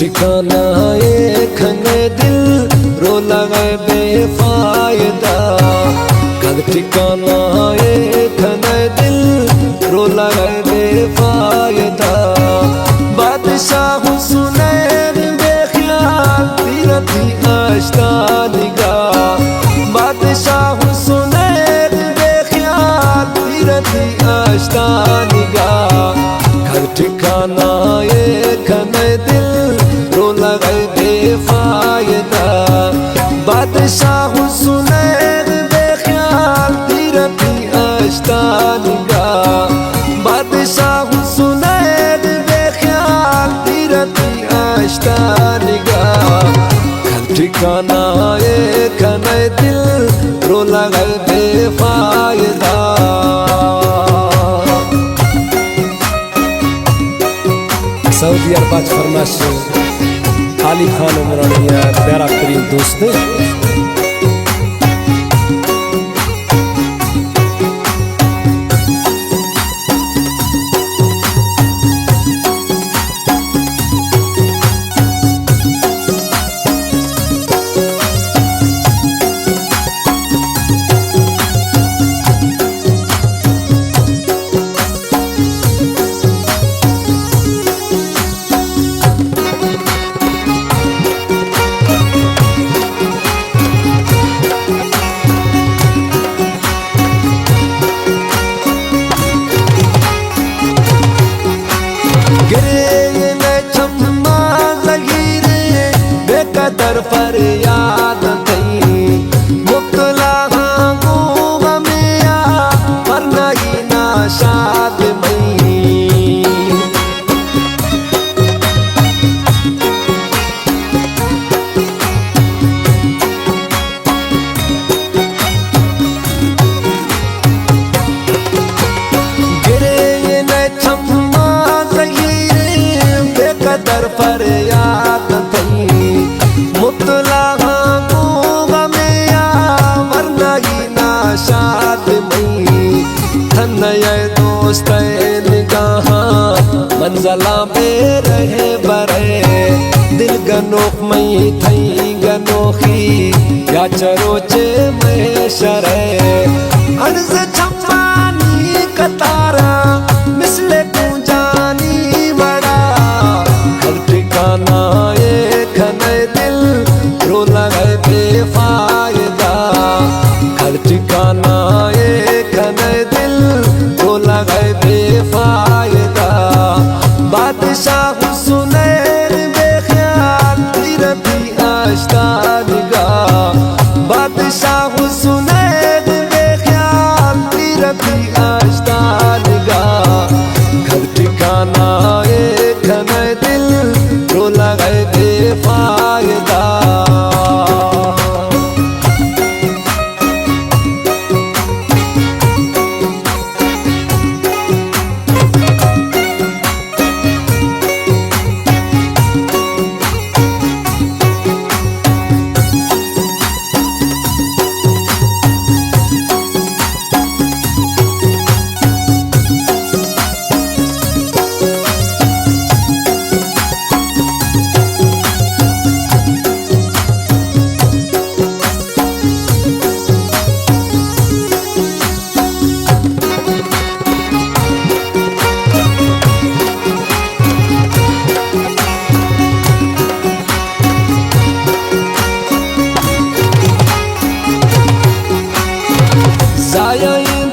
ठिकाना एक खने दिल रो लगे बेफायदा। कद ठिकाना एक खने दिल रो लगे बेफायदा। बादशाह सुने बेख्याल तीरथी आश्ता निगाह। बादशाह सुने बेख्याल तीरथी आश्ता निगाह। घर ठिकाना एक खने दिल रो लगे बेफायदा। बादशाह सुने बेख्याल तीरथी आश्ता निगाह। बादशाह सुने बेख्याल तीरथी आश्ता निगाह। घर ठिकाना एक खने दिल रो लगे बेफायदा। सऊदी अरब फरमाश अली खान उमरानिया प्यारा करीम दोस्त ने। बेकदर पर याद थई मुक्तला गमिया पर नहीं ना शाद मई। गिरे न छम्मा ज़हीरे बेकदर पर याद थई मुतला गमिया वरना ही ना शाद मई। धन ये दोस्त निगाह मंजला में रहे बरे। दिल गनोख मई थई गनोखी या चरोचे में शरे। अर्ज छम्मानी कतारा मिसले तू जानी बड़ा। हर ठिकाना एक खने दिल रो लगे बेफायदा। हर ठिकाना एक खने दिल रो लगे बेफायदा। बादशाह सुने बेख्याल तीरथी आश्ता निगाह। बादशाह सुने बेख्याल तीरथी आश्ता निगाह। घर ठिकाना एक खने दिल रो लगे बेफायदा।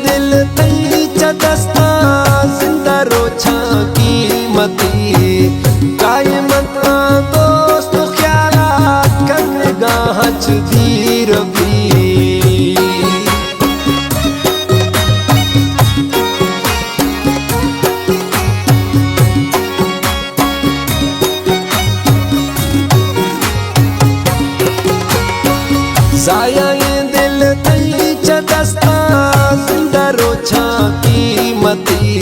दिल तई चदस्ता जिंदा रोछा कीमती। कायमत दोस्त ख्यालात कर गाह दीर भी। जाया दिल तई चदस्ता जिंदा रोछा कीमती।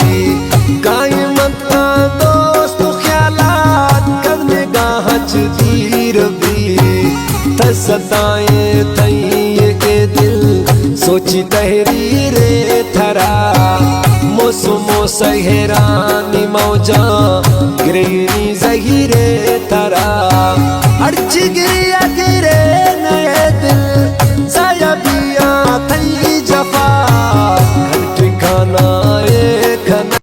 कायमत दोस्त ख्यालात करने गाह दीर भी। सताए थई के दिल सोची तहरीरे थरा। मौसमो सहरानी मौजा गिरनी जहीरे थरा। जिगरिया के